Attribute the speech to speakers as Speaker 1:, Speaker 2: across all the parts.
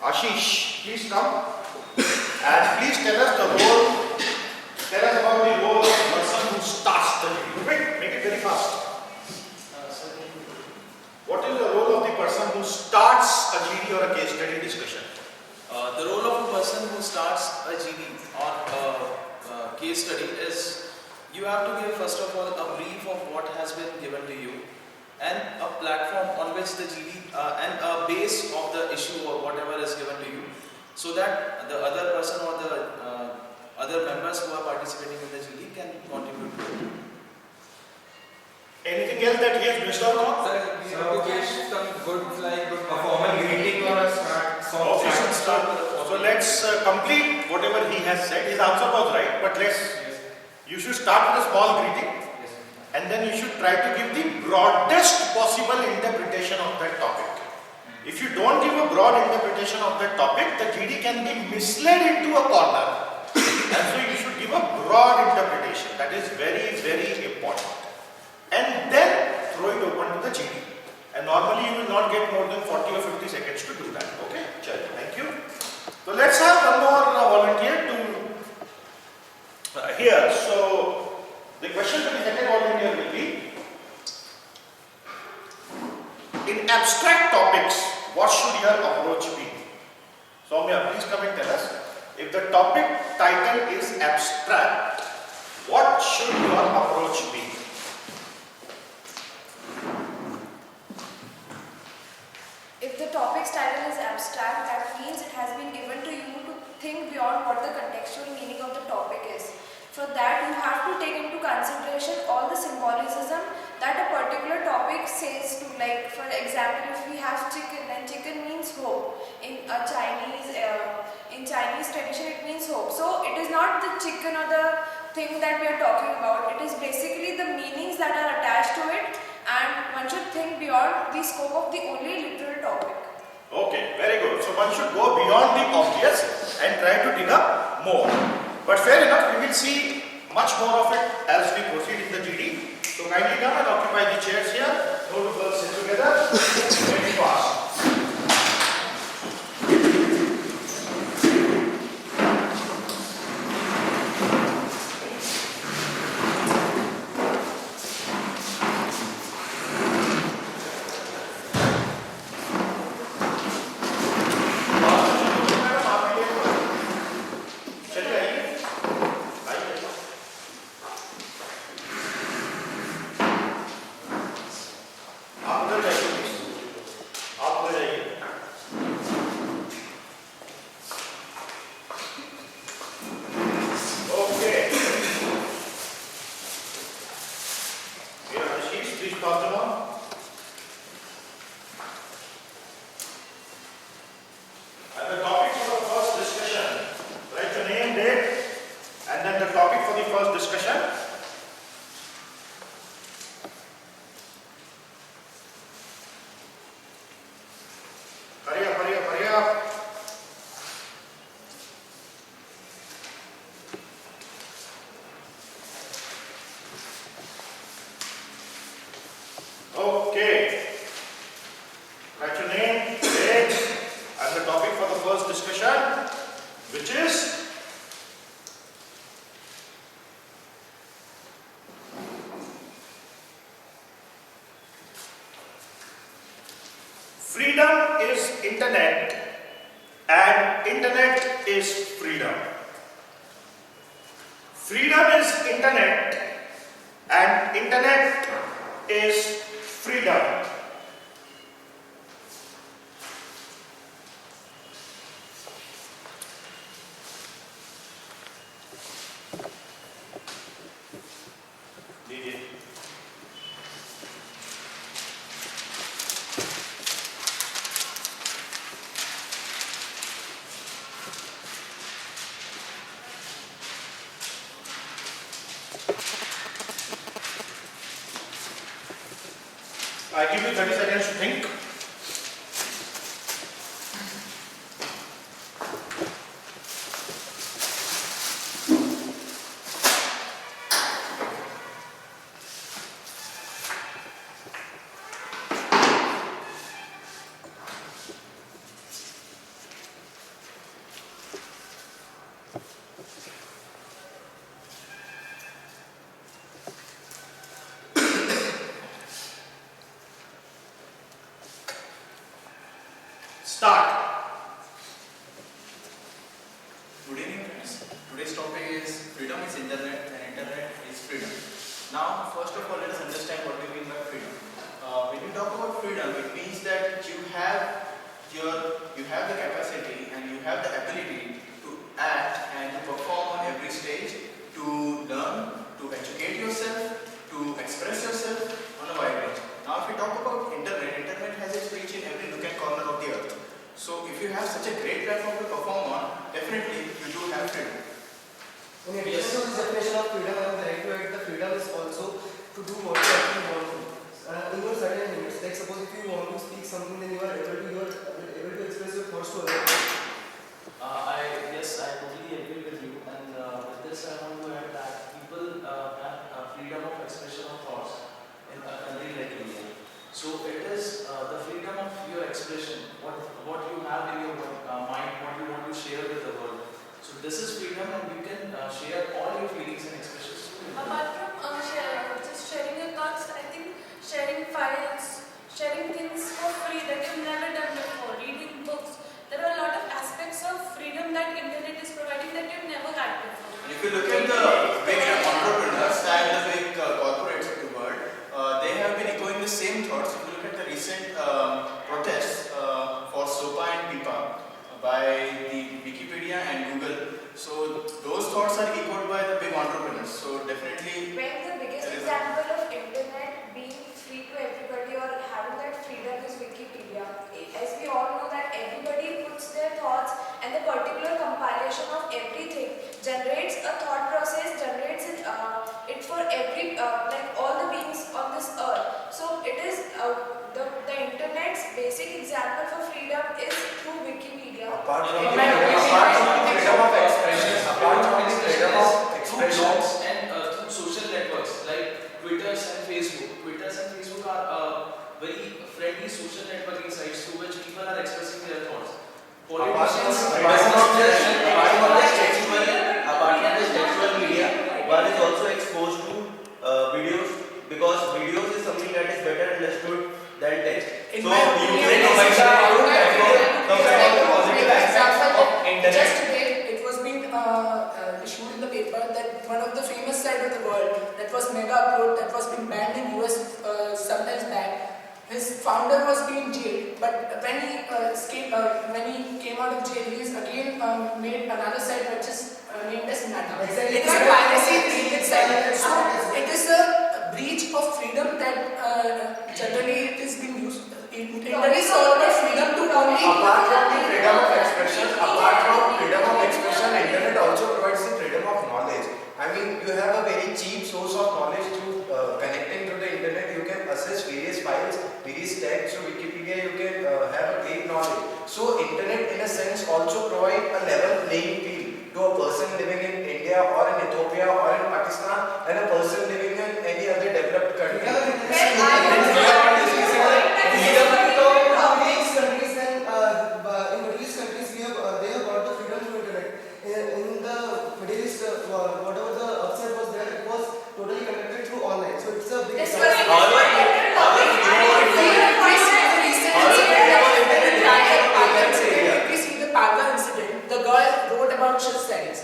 Speaker 1: Ashish, please come and please tell us about the role of the person who starts the GD. Quick, make it very fast. What is the role of the person who starts a GD or a case study discussion?
Speaker 2: The role of a person who starts a GD or a case study is you have to give first of all a brief of what has been given to you and a platform on which the GD and a base of the issue or whatever is given to you, so that the other person or the other members who are participating in the GD can contribute to it.
Speaker 1: Anything else that he has missed out on?
Speaker 3: We have to give some good, like a formal greeting or a start.
Speaker 1: Okay, so let's complete whatever he has said. His answer was right, but you should start with a small greeting, and then you should try to give the broadest possible interpretation of that topic. If you don't give a broad interpretation of that topic, the GD can be misled into a corner. And so you should give a broad interpretation. That is very, very important. And then throw it open to the GD. And normally you will not get more than 40 or 50 seconds to do that. Okay? Thank you. So let's have one more volunteer to here. So the question to the second volunteer will be, in abstract topics, what should your approach be? Soumya, please come and tell us. If the topic title is abstract, what should your approach be?
Speaker 4: If the topic's title is abstract, that means it has been given to you to think beyond what the contextual meaning of the topic is. For that, you have to take into consideration all the symbolism that a particular topic says to, like, for example, if we have chicken, then chicken means hope. In Chinese tradition, it means hope. So it is not the chicken or the thing that we are talking about. It is basically the meanings that are attached to it, and one should think beyond the scope of the only literal topic.
Speaker 1: Okay, very good. So one should go beyond the obvious and try to dig up more. But fair enough, we will see much more of it as we proceed in the GD. So kindly come and occupy the chairs here. No two girls sit together. Very fast. Okay. Write your name, date, and the topic for the first discussion, which is freedom is internet and internet is freedom. Freedom is internet and internet is freedom. I give you 30 seconds to think.
Speaker 5: that you have the capacity and you have the ability to act and to perform on every stage, to learn, to educate yourself, to express yourself on a wide range. Now if we talk about internet has its reach in every nook and corner of the earth. So if you have such a great platform to perform on, definitely you do have freedom.
Speaker 6: In addition to this definition of freedom, I would like to add the freedom is also to do what you actually want to. In your certain limits, like suppose if you want to speak something, then you are able to express your thoughts to others.
Speaker 2: Yes, I totally agree with you. And with this, I want to add that people have freedom of expression of thoughts in a country like India. So it is the freedom of your expression, what you have in your mind, what you want to share with the world. So this is freedom, and you can share all your feelings and expressions.
Speaker 4: Apart from just sharing your thoughts, I think sharing files, sharing things for free that you've never done before, reading books. There are a lot of aspects of freedom that internet is providing that you've never had before.
Speaker 5: And if you look at the big entrepreneurs and the big corporates of the world, they have been echoing the same thoughts. If you look at the recent protests for SOPA and PIPA by the Wikipedia and Google, so those thoughts are echoed by the big entrepreneurs. So definitely,
Speaker 4: When the biggest example of internet being free to everybody or having that freedom is Wikipedia. As we all know that everybody puts their thoughts and the particular compilation of everything generates a thought process, generates it for every like all the beings on this earth. So it is the internet's basic example for freedom is through Wikipedia.
Speaker 3: Apart from freedom of expression,
Speaker 2: Through blogs and through social networks like Twitter and Facebook. Twitter and Facebook are very friendly social networking sites through which people are expressing their thoughts.
Speaker 3: apart from
Speaker 2: Politicians,
Speaker 7: this textual media, one is also exposed to videos, because videos is something that is better understood than text. So you can provide the positive aspects of internet.
Speaker 8: Just today, it was being issued in the paper that one of the famous sites of the world, that was Mega Upload, that was being banned in US sometimes back. His founder was being jailed, but when he when he came out of jail, he is again made another site which is named as Nata.
Speaker 6: Exactly.
Speaker 8: It is a piracy-related site. So it is a breach of freedom that generally it is being used. Internet is all about freedom to only.
Speaker 3: Apart from the freedom of expression, internet also provides the freedom of knowledge. I mean, you have a very cheap source of knowledge through connecting to the internet. You can access various files, various texts. So Wikipedia, you can have a great knowledge. So internet, in a sense, also provide a level playing field to a person living in India or in Ethiopia or in Pakistan and a person living in any other developed country.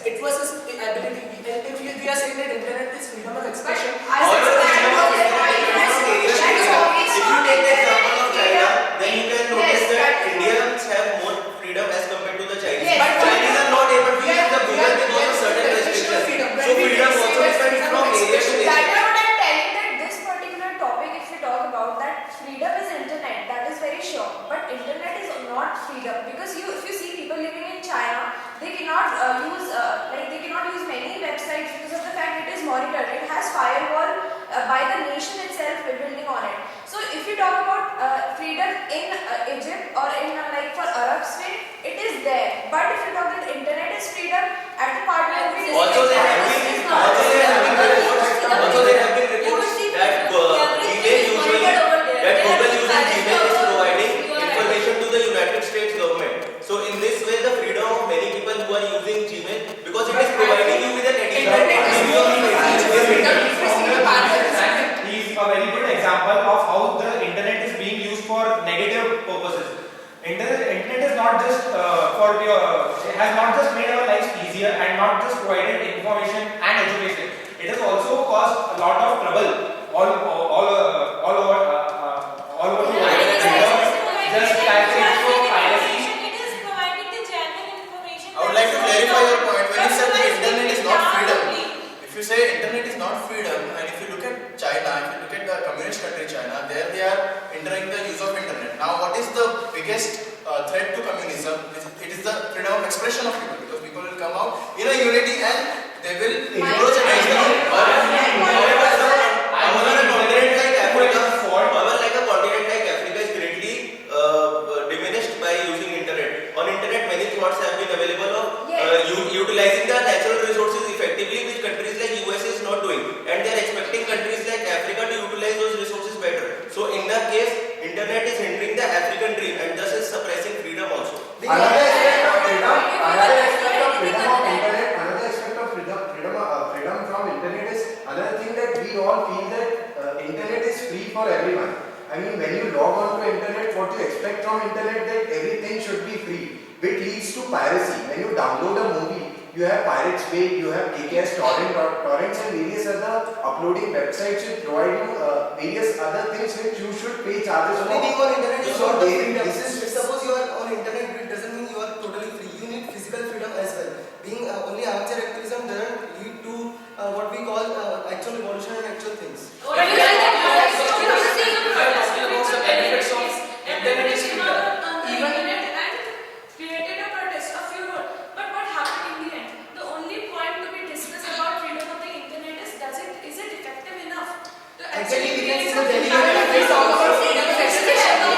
Speaker 8: It was his ability. If we are saying that internet is freedom of expression,
Speaker 7: If you take the example of China, then you can notice that Indians have more freedom as compared to the Chinese.
Speaker 4: Yes.
Speaker 7: But Chinese are not able to use the Google because of certain restrictions. So freedom also depends from area to area.
Speaker 4: That is what I'm telling, that this particular topic, if we talk about that, freedom is internet, that is very sure. But internet is not freedom, because if you see people living in China, they cannot use many websites because of the fact it is monitored. It has firewall by the nation itself building on it. So if you talk about freedom in Egypt or in like for Arab Spring, it is there. But if you talk that internet is freedom, at the part where we
Speaker 7: Also there have been reports that Google using Gmail is providing information to the United States government. So in this way, the freedom of many people who are using Gmail, because it is providing you with an additional
Speaker 3: He is a very good example of how the internet is being used for negative purposes. Internet is not just it has not just made our lives easier and not just provided information and education. It has also caused a lot of trouble all over the world.
Speaker 5: you say internet is not freedom, and if you look at China, if you look at the communist country China, there they are hindering the use of internet. Now, what is the biggest threat to communism? It is the freedom of expression of people, because people will come out in a unity and they will approach a
Speaker 7: However, like a continent like Africa is greatly diminished by using internet. On internet, many thoughts have been available of utilizing the natural resources effectively, which countries like US is not doing, and they are expecting countries like Africa to utilize those resources better. So, in that case, internet is hindering the African dream and thus is suppressing freedom also.
Speaker 3: Another aspect of freedom of internet, another aspect of freedom from internet is another thing that we all feel that internet is free for everyone. I mean, when you log on to internet, what you expect from internet that everything should be free, which leads to piracy. When you download a movie, you have Pirates Bay, you have KKS torrents and various other uploading websites which provide you various other things which you should pay charges for.
Speaker 6: Only being on internet is
Speaker 3: So
Speaker 6: not
Speaker 3: they-
Speaker 6: freedom.
Speaker 3: this is-
Speaker 6: Suppose you are on internet, it doesn't mean you are totally free. You need physical freedom as well. Being only amateur activism doesn't lead to what we call actual revolution and actual things. Actually, we can see the Delhi
Speaker 8: We are talking about freedom of expression. We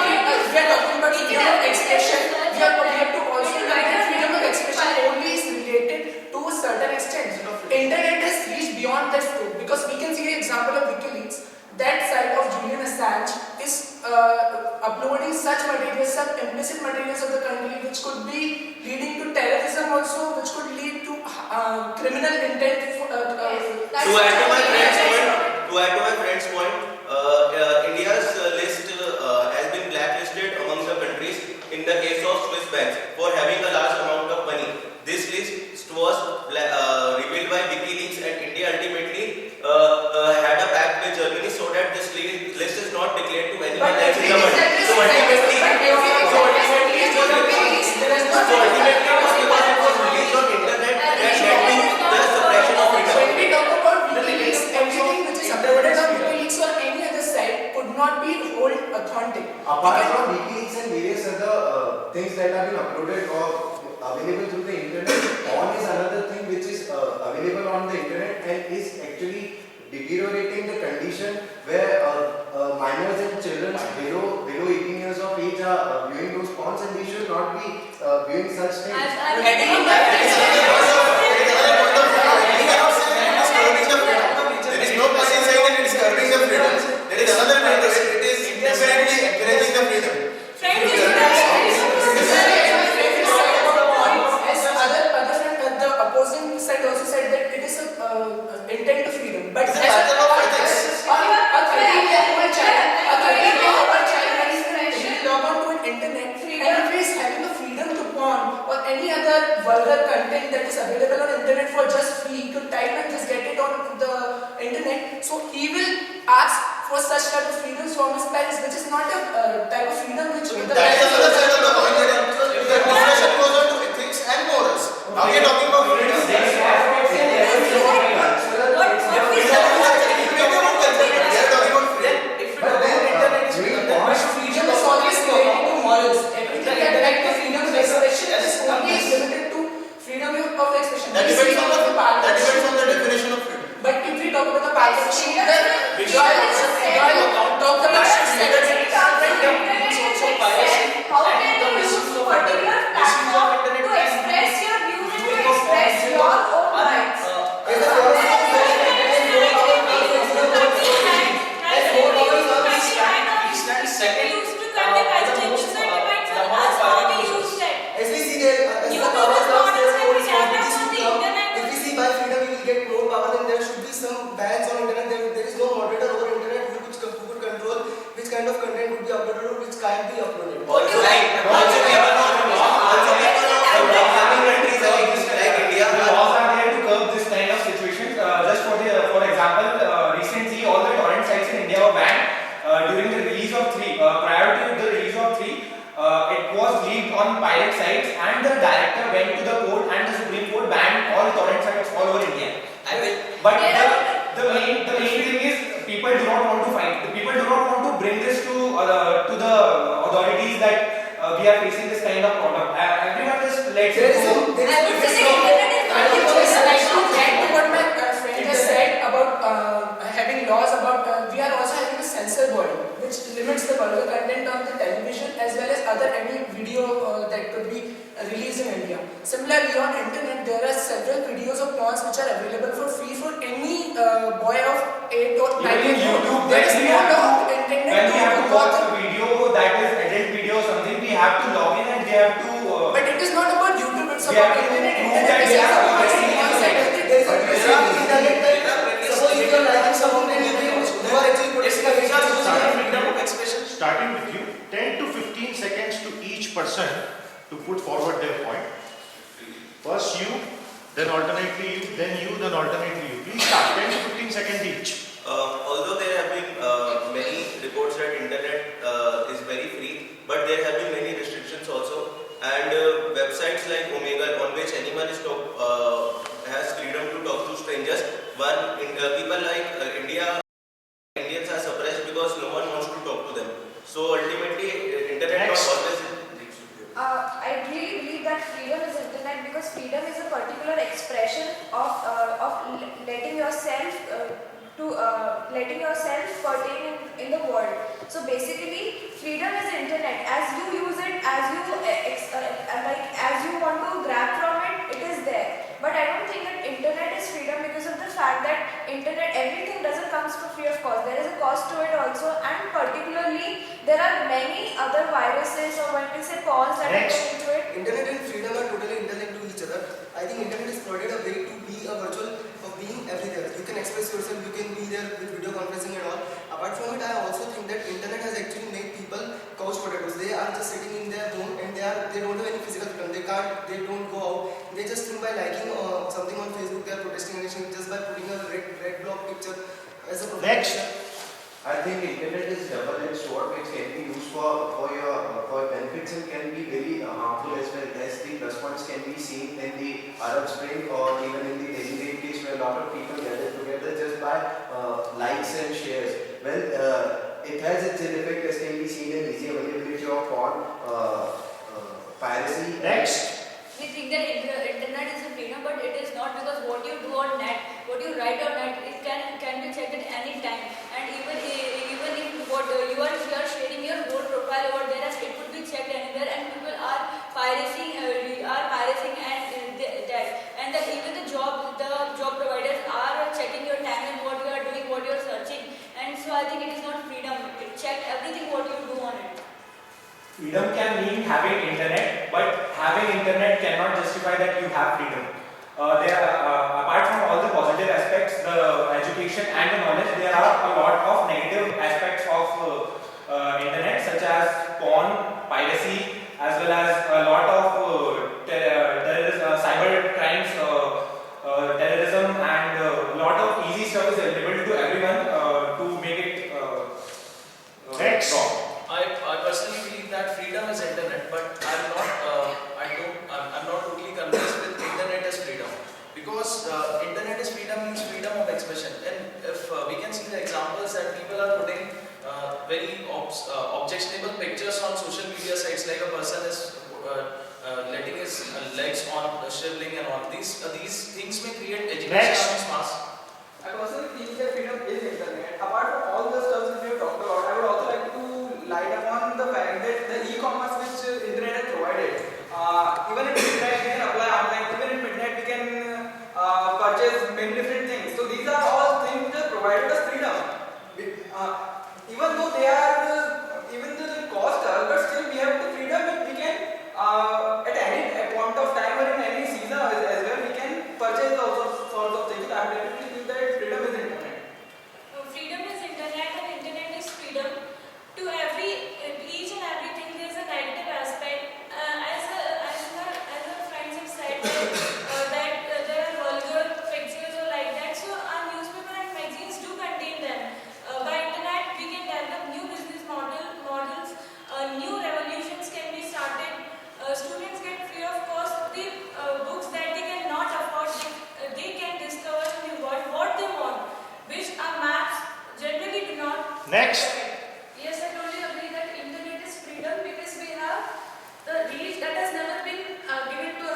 Speaker 8: are talking about freedom of expression. We have to also look at freedom of expression only is related to a certain extent. Internet has reached beyond that scope, because we can see the example of WikiLeaks. That side of Julian Assange is uploading such materials, some implicit materials of the country, which could be leading to terrorism also, which could lead to criminal intent.
Speaker 7: To add to my friend's point, India's list has been blacklisted among the countries in the case of Swiss banks for having a large amount of money. This list was revealed by WikiLeaks, and India ultimately had a pact with Germany so that this list is not declared to anyone else in the world. So ultimately, it was because it was released on internet that led to the suppression of freedom.
Speaker 8: When we talk about WikiLeaks, everything which is uploaded on WikiLeaks or any other site could not be whole authentic.
Speaker 3: Apart from WikiLeaks and various other things that have been uploaded or available through the internet, porn is another thing which is available on the internet and is actually deteriorating the condition where minors and children below 18 years of age are viewing those porns, and we should not be viewing such things.
Speaker 5: There is no person saying that it is curbing the freedom. There is another way to it. It is definitely encouraging the freedom.
Speaker 8: The opposing side also said that it is a intent to freedom. But
Speaker 5: It's a matter of ethics.
Speaker 8: a 13-year-old child will log on to an internet and if he is having the freedom to porn or any other vulgar content that is available on internet for just free, he could type and just get it on the internet. So he will ask for such type of freedoms from his parents, which is not a type of freedom which the
Speaker 5: That is another side of the coin. The discussion goes on to ethics and morals. Now we are talking about freedom.
Speaker 8: Freedom is always related to morals. Everything that like the freedom of expression is only limited to freedom of expression.
Speaker 5: That
Speaker 8: We see
Speaker 5: depends
Speaker 8: about
Speaker 5: on the definition of freedom.
Speaker 8: But if we talk about the partnership, then Joy talked about
Speaker 2: also piracy and the misuse of internet.
Speaker 7: let's
Speaker 8: There is
Speaker 7: go.
Speaker 8: there is
Speaker 4: I would say the internet is
Speaker 8: I would
Speaker 4: not
Speaker 8: just like to
Speaker 4: the
Speaker 8: add to what my friend just said about having laws about we are also having a censor body which limits the vulgar content on the television as well as other any video that could be released in India. Similarly, on internet there are several videos of porns which are available for free for any boy of 8 or 9
Speaker 9: Even in
Speaker 8: years old.
Speaker 9: YouTube,
Speaker 8: There
Speaker 9: when
Speaker 8: is
Speaker 9: we
Speaker 8: no
Speaker 9: have
Speaker 8: law
Speaker 9: to,
Speaker 8: intended
Speaker 9: when we have to watch
Speaker 8: to
Speaker 9: a video that is adult video or something, we have to log in and we have to.
Speaker 8: but it is not about YouTube, it's
Speaker 9: We
Speaker 8: about
Speaker 9: have to
Speaker 8: internet.
Speaker 9: prove
Speaker 8: Internet
Speaker 9: that
Speaker 8: is
Speaker 9: we are
Speaker 8: about
Speaker 9: suppressing
Speaker 8: porn site.
Speaker 6: There is a basic internet that suppose if you are liking something then you are actually protecting against
Speaker 2: freedom of expression.
Speaker 1: Starting with you, 10 to 15 seconds to each person to put forward their point. First you, then alternately you, then alternately you. Please start, 10 to 15 seconds each.
Speaker 7: Although there have been many reports that internet is very free, but there have been many restrictions also. And websites like Omega, on which anyone is has freedom to talk to strangers. People like Indians are suppressed because no one wants to talk to them. So ultimately, internet
Speaker 1: Next.
Speaker 7: not always.
Speaker 4: I really believe that freedom is internet because freedom is a particular expression of letting yourself letting yourself partake in the world. So basically, freedom is internet. As you use it, as you as you want to grab from it, it is there. But I don't think that internet is freedom because of the fact that internet, everything doesn't come for free of cost. There is a cost to it also, and particularly there are many other viruses or what we say calls that are
Speaker 1: Next.
Speaker 4: going into it.
Speaker 6: Internet and freedom are totally interlinked to each other. I think internet has provided a way to be a virtual of being everywhere. You can express yourself, you can be there with video conferencing and all. Apart from it, I also think that internet has actually made people couch potatoes. They are just sitting in their home and they don't have any physical freedom. They don't go out. They just think by liking something on Facebook, they are protesting against it just by putting a red block picture as a profile
Speaker 1: Next.
Speaker 6: picture.
Speaker 3: I think internet is double-edged sword which can be used for your benefits and can be very harmful as well. As the plus points can be seen in the Arab Spring or even in the Delhi raid case where a lot of people gathered together just by likes and shares. Well, it has its ill effect as can be seen in easy availability of porn, piracy.
Speaker 1: Next.
Speaker 10: We think that internet is a freedom, but it is not because what you do on net, what you write on net, it can be checked at any time. And even if what you are sharing your whole profile over there, it could be checked anywhere, and people are pirating and that. And that even the job providers are checking your time and what you are doing, what you are searching. And so I think it is not freedom. It checked everything what you do on it.
Speaker 9: Freedom can mean having internet, but having internet cannot justify that you have freedom. Apart from all the positive aspects, the education and the knowledge, there are a lot of negative aspects of internet, such as porn, piracy, as well as a lot of cyber crimes, terrorism, and a lot of easy stuff is available to everyone to make it
Speaker 1: Next.
Speaker 9: wrong.
Speaker 2: I personally believe that freedom is internet, but I'm not totally convinced with internet as freedom, because internet is freedom means freedom of expression. And if we can see the examples that people are putting very objectionable pictures on social media sites, like a person is letting his legs on shriveling and all these things may create education
Speaker 1: Next.
Speaker 2: amongst mass.
Speaker 11: I personally think that freedom is internet. Apart from all the stuff that we have talked about, I would also like to light upon the fact that the e-commerce which internet has provided, even in midnight we can apply online, even in midnight we can purchase many different things. So these are all things which have provided us freedom. Even though they are, even though they cost us, but still we have the freedom that we can at any point of time or in any season as well, we can purchase those sorts of things. I definitely think that freedom is internet.
Speaker 10: Freedom is internet and internet is freedom. To each and everything there is a negative aspect. As our friends have said that there are vulgar pictures or like that. So our newspaper and magazines do contain them. By internet we can develop new business models. New revolutions can be started. Students get free of cost the books that they cannot afford. They can discover in the world what they want, which our maps generally do not.
Speaker 1: Next.
Speaker 4: Yes, I totally agree that internet is freedom because we have the reach that has never been given to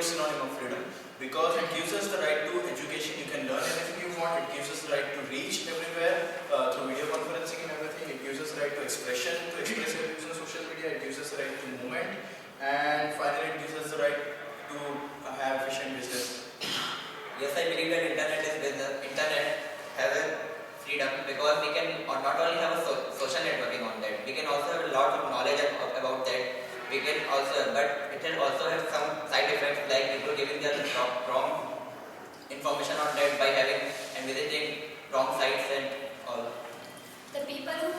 Speaker 5: synonym of freedom because it gives us the right to education. You can learn anything you want. It gives us the right to reach everywhere through video conferencing and everything. It gives us the right to expression, to express your views on social media. It gives us the right to movement, and finally, it gives us the right to have efficient business.
Speaker 12: Yes, I believe that internet is business. Internet has a freedom because we can not only have a social networking on that, we can also have a lot of knowledge about that. We can also, but it can also have some side effects like people giving their wrong information on that by having and visiting wrong sites and all.
Speaker 13: The people who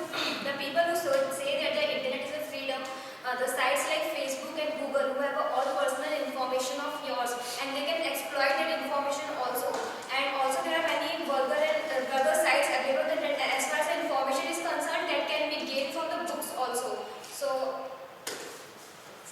Speaker 13: say that the internet is a freedom, the sites like Facebook and Google who have all personal information of yours and they can exploit that information also. And also there are many vulgar and vulgar sites available that as far as the information is concerned that can be gained from the books also. So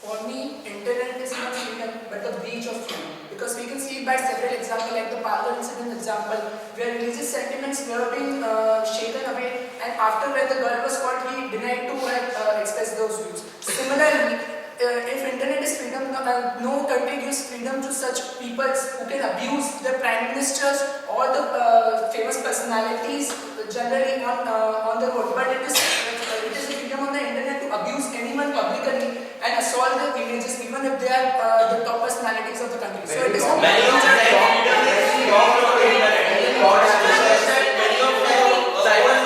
Speaker 8: For me, internet is not freedom but the breach of freedom. Because we can see it by several examples, like the parlor incident example, where religious sentiments were being shaken away, and after when the girl was caught, he denied to have expressed those views. Similarly, if internet is freedom, no country gives freedom to such people who can abuse the prime ministers or the famous personalities generally on the road. But it is a freedom on the internet to abuse anyone publicly and assault the images even if they are the top personalities of the country. So it is a
Speaker 7: Many of them talk on the internet. Many of them cyber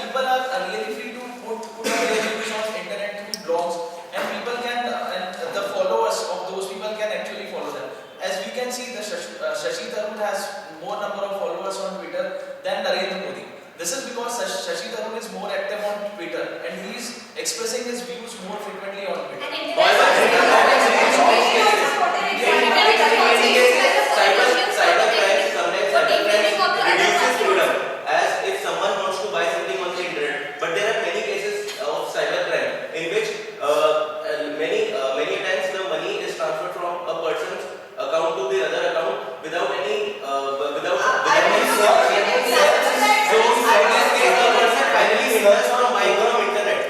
Speaker 2: People are really free to put their views on internet through blogs, and people can and the followers of those people can actually follow them. As we can see, the Shashi Tharoor has more number of followers on Twitter than Narendra Modi. This is because Shashi Tharoor is more active on Twitter and he is expressing his views more frequently on Twitter.
Speaker 7: reduces freedom. As if someone wants to buy something on the internet, but there are many cases of cybercrime in which many times the money is transferred from a person's account to the other account without any search. So in this case, the person finally searches from buying from internet.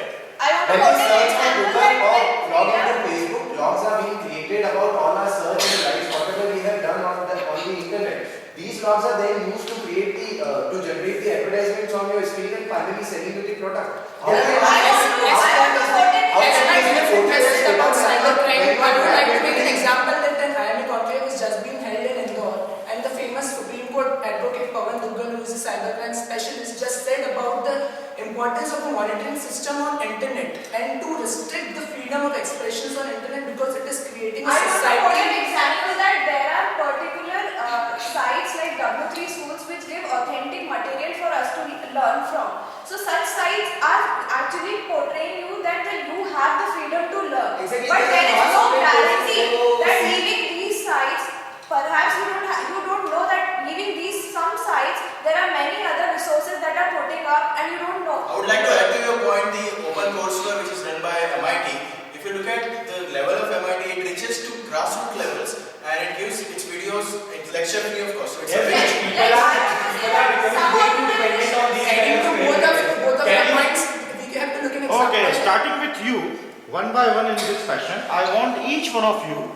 Speaker 3: When we search for Google or log into Facebook, blogs are being created about all our search and likes, whatever we have done on the internet. These blogs are then used to create to generate the advertisements on your screen and finally selling you the product.
Speaker 8: About cybercrime, I would like to make an example that an IMA conclave is just being held in Indore, and the famous Supreme Court advocate Pawan Duggal, who is a cybercrime specialist, just said about the importance of a monitoring system on internet and to restrict the freedom of expressions on internet because it is creating a society.
Speaker 4: I want to quote an example that there are particular sites like W3 schools which give authentic material for us to learn from. So such sites are actually portraying you that you have the freedom to learn.
Speaker 6: Exactly.
Speaker 4: But there is no guarantee that leaving these sites, perhaps you don't know that leaving these some sites, there are many other resources that are putting up and you don't know.
Speaker 5: I would like to add to your point the open courseware which is run by MIT. If you look at the level of MIT, it reaches to grassroots levels and it gives its videos, it's lecture free of cost. So it's
Speaker 9: Yes, people are becoming independent on these kind of
Speaker 8: Both of your points, we have to look at example.
Speaker 1: Okay, starting with you, one by one in this fashion, I want each one of you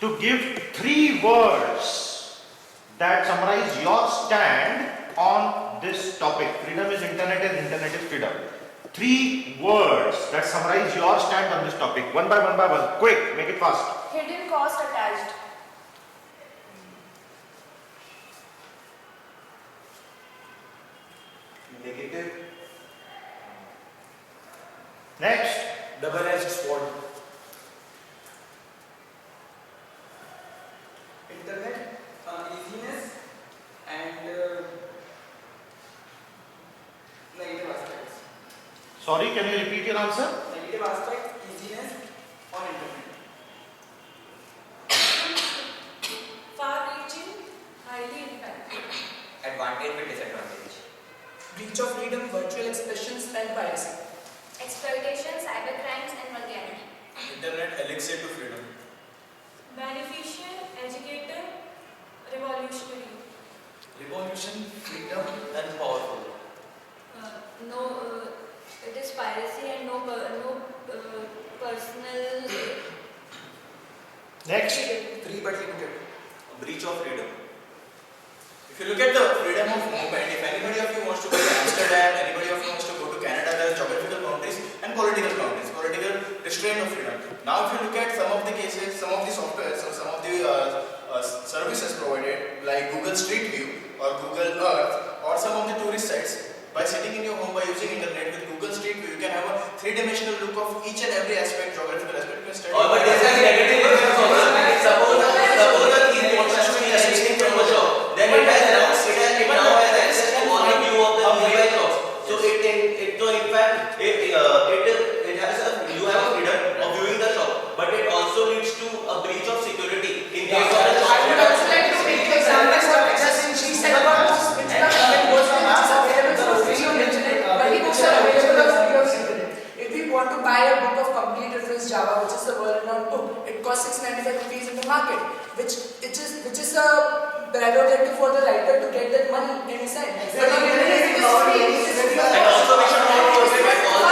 Speaker 1: to give 3 words that summarize your stand on this topic. Freedom is internet and internet is freedom. 3 words that summarize your stand on this topic. One by one. Quick, make it fast.
Speaker 4: Hidden cost attached.
Speaker 3: Negative.
Speaker 1: Next.
Speaker 6: Double-edged sword.
Speaker 11: Internet, easiness, and negative aspects.
Speaker 1: Sorry, can you repeat your answer?
Speaker 11: Negative aspects, easiness on internet.
Speaker 10: far-reaching, highly impactful.
Speaker 12: Advantage with disadvantage.
Speaker 8: Breach of freedom, virtual expressions, and piracy.
Speaker 13: Exploitation, cybercrimes and vulgarity.
Speaker 5: Internet elixir to freedom.
Speaker 10: Beneficial, educator, revolutionary.
Speaker 2: Revolution, freedom, and powerful.
Speaker 13: It is piracy and no personal
Speaker 1: Next.
Speaker 8: Free but limited.
Speaker 5: A breach of freedom. If you look at the freedom of movement, if anybody of you wants to go to Amsterdam, anybody of you wants to go to Canada, there are geographical boundaries and political boundaries, political restraint of freedom. Now, if you look at some of the cases, some of the softwares or some of the services provided like Google Street View or Google Earth or some of the tourist sites, by sitting in your home, by using internet with Google Street View, you can have a three-dimensional look of each and every aspect, geographical aspect. You can study.
Speaker 7: But this has negative effects also. Suppose a thief wants to steal anything from a shop, then it now has access to all the view of the nearby shops. So in fact it has you have a freedom of viewing the shop, but it also leads to a breach of security in case of a shop.
Speaker 8: I would also like to take the example of just she said about books which are available for free on internet. Many books are available for free on internet. If we want to buy a book of complete reference Java, which is the world-renowned book, it costs 695 rupees in the market, which is a prerogative for the writer to get that money any side. But on internet it is free.
Speaker 7: And also we should not forget all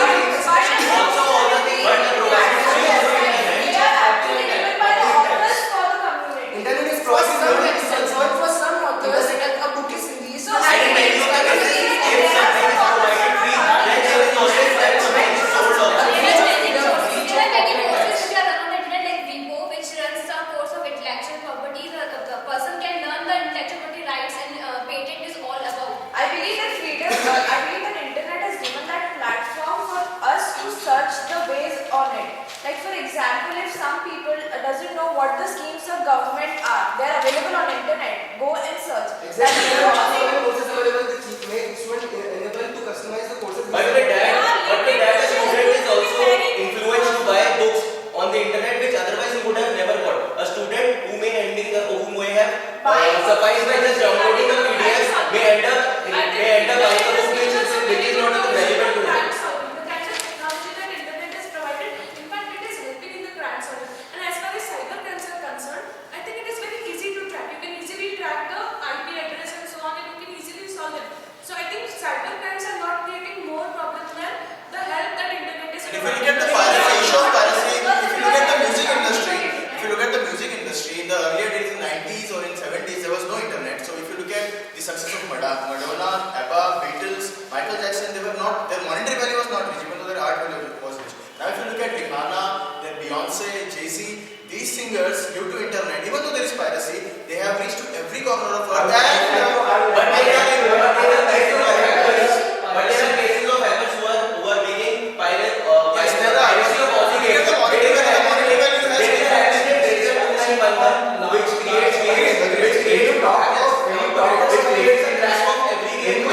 Speaker 7: the things but the provided free on the
Speaker 8: Internet is for some authors, a book is released. So
Speaker 7: and in many of the cases, if something is provided free, then there is always that something is sold off.
Speaker 13: There are many courses which are run on the internet like Vivo, which runs some course of intellectual property. The person can learn the intellectual property rights and patent is all about.
Speaker 4: I believe that internet has given that platform for us to search the ways on it. Like for example, if some people doesn't know what the schemes of government are, they are available on internet. Go and search.
Speaker 6: Exactly. There are also courses available which make students able to customize the courses.
Speaker 7: But with that a student is also influenced to buy books on the internet which otherwise he would have never got. A student who may have sufficed by just downloading the PDF may end up buying a book which is not relevant to him.
Speaker 10: The kind of technology that internet is provided, in fact, it is helping in the crime solving. And as far as cyber crimes are concerned, I think it is very easy to track. You can easily track the IP address and so on, and you can easily solve them. So I think cyber crimes are not creating more problems than the help that internet is
Speaker 5: And if you
Speaker 10: providing.
Speaker 5: look at the piracy, issue of piracy, if you look at the music industry, in the earlier days in 90s or in 70s, there was no internet. So if you look at the success of Madonna, ABBA, Beatles, Michael Jackson, their monetary value was not rich, even though their art value was rich. Now if you look at Rihanna, then Beyonce, Jay-Z, these singers, due to internet, even though there is piracy, they have reached to every corner of earth.
Speaker 7: But there are cases of hackers who are making piracy of all the games. Which creates a crash of every game.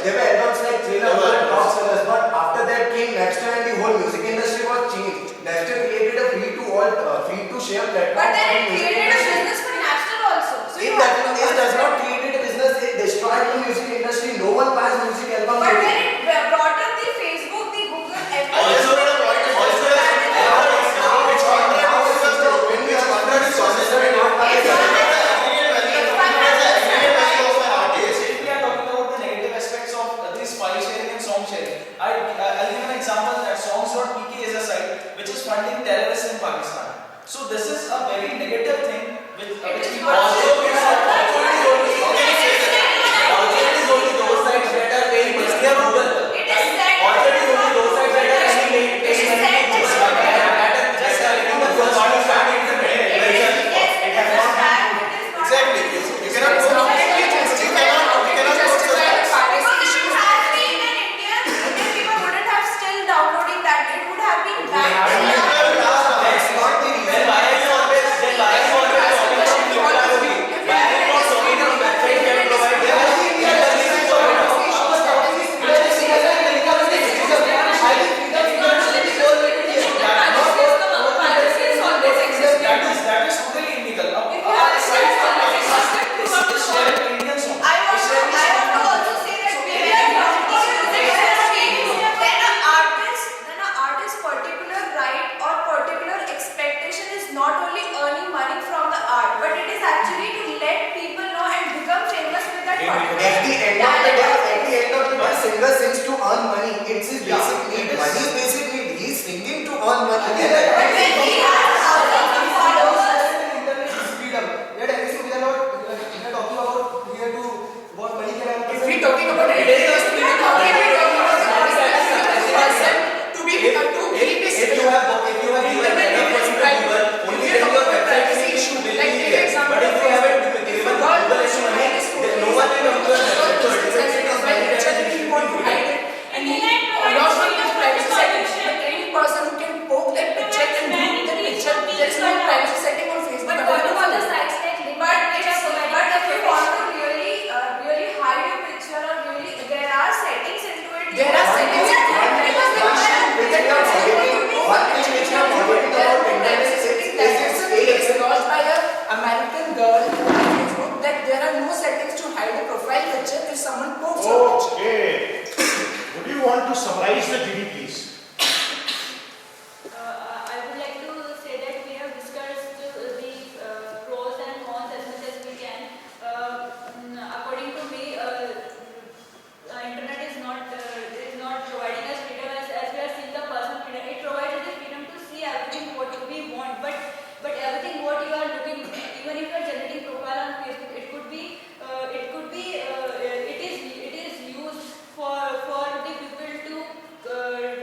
Speaker 3: There were adults like Thriller, rock sellers, but after that came Napster and the whole music industry was changed. Napster created a free-to-share platform.
Speaker 4: But then it created a business for Napster also. So
Speaker 3: It does not create a business, it destroyed the music industry. No one buys music albums.
Speaker 4: But then it brought up the Facebook, the Google, everything.
Speaker 2: I'll give an example that songs.pk is a site which is funding terrorists in Pakistan. So this is a very negative thing which people
Speaker 7: Also it is only those sites that are paying money to Google. Also it is only those sites that are paying money to Google. Just getting the first one is back internet.
Speaker 4: It has not happened.
Speaker 5: Exactly. You cannot go.
Speaker 4: Downloading that, it would have been banned.
Speaker 7: Then why are you always talking about people are free? Why are you not talking
Speaker 8: But when he has thousands of followers,
Speaker 6: Internet is freedom. We are talking about here to what money can earn.
Speaker 8: if we talking about religious freedom, how can we talk about the person to be to keep his
Speaker 7: If you have given enough money to Google, only then your website will be there. But if you haven't given Google any money, then no one will come to your website. So it is money that is
Speaker 8: he want to hide it, and he lost on his privacy settings. But any person who can poke that picture and do that picture, there is no privacy setting on Facebook.
Speaker 13: But what about the sites like LinkedIn?
Speaker 4: But if you want to really hide your picture or really, there are settings into it.
Speaker 8: There are settings into it.
Speaker 3: One thing which you are forgetting about internet is its age.
Speaker 8: It's launched by an American girl on Facebook that there are no settings to hide a profile picture if someone pokes your picture.
Speaker 1: Okay. Would you want to summarize the GD, please?
Speaker 10: I would like to say that we have discussed the pros and cons as much as we can. According to me, internet is not providing us freedom as we are seeing the person freedom. It provides us the freedom to see everything what we want, but everything what you are looking, even if you are generating profile on Facebook, it is used for the people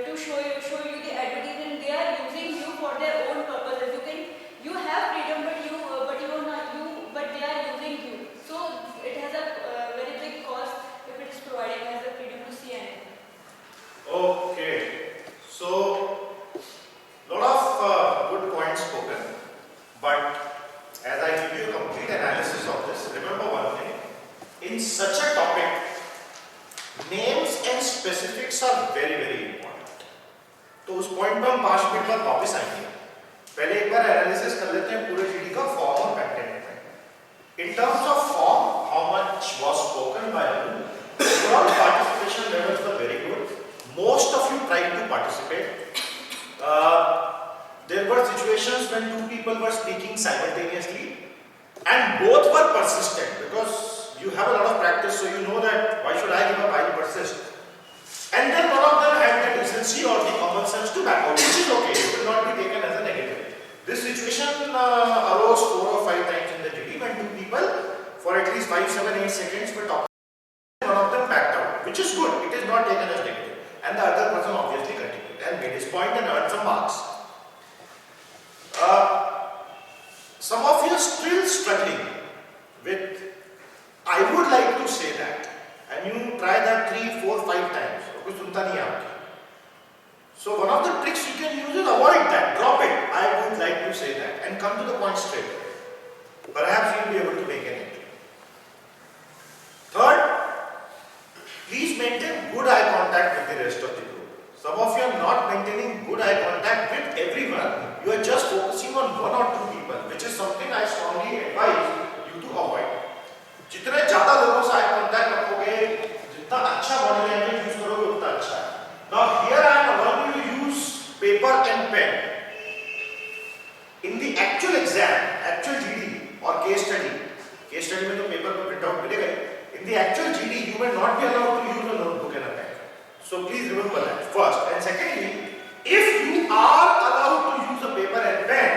Speaker 10: to show you the advertisement. They are using you for their own purposes. You have freedom, but they are using you. So it has a very big cost if it is providing us the freedom to see anything.
Speaker 1: Okay. So, lot of good points spoken. But as I give you a complete analysis of this, remember one thing. In such a topic, names and specifics are very, very important. तो उस point पर हम 5 minute बाद वापस आएंगे. पहले एक बार analysis कर लेते हैं पूरे जीडी का फॉर्म और कंटेंट में. In terms of form, how much was spoken by who? Overall participation levels were very good. Most of you tried to participate. There were situations when 2 people were speaking simultaneously and both were persistent because you have a lot of practice, so you know that why should I give up, I will persist. And then one of them had the decency or the common sense to back out, which is okay, it will not be taken as a negative. This situation arose 4 or 5 times in the GD when 2 people for at least 5, 7, 8 seconds were talking. One of them backed out, which is good, it is not taken as negative. And the other person obviously continued and made his point and earned some marks. Some of you are still struggling with, I would like to say that, and you try that 3, 4, 5 times. So one of the tricks you can use is avoid that, drop it. I would like to say that, and come to the point straight. Perhaps you will be able to make an entry. Third, please maintain good eye contact with the rest of the group. Some of you are not maintaining good eye contact with everyone. You are just focusing on 1 or 2 people, which is something I strongly advise you to avoid. जितने ज़्यादा लोगों से eye contact रखोगे, जितना अच्छा body language use करोगे उतना अच्छा है. Now here I am allowing you to use paper and pen. In the actual exam, actual GD or case study में तो paper पे print out मिलेगा. In the actual GD, you may not be allowed to use a notebook and a pen. So please remember that first. And secondly, if you are allowed to use a paper and pen,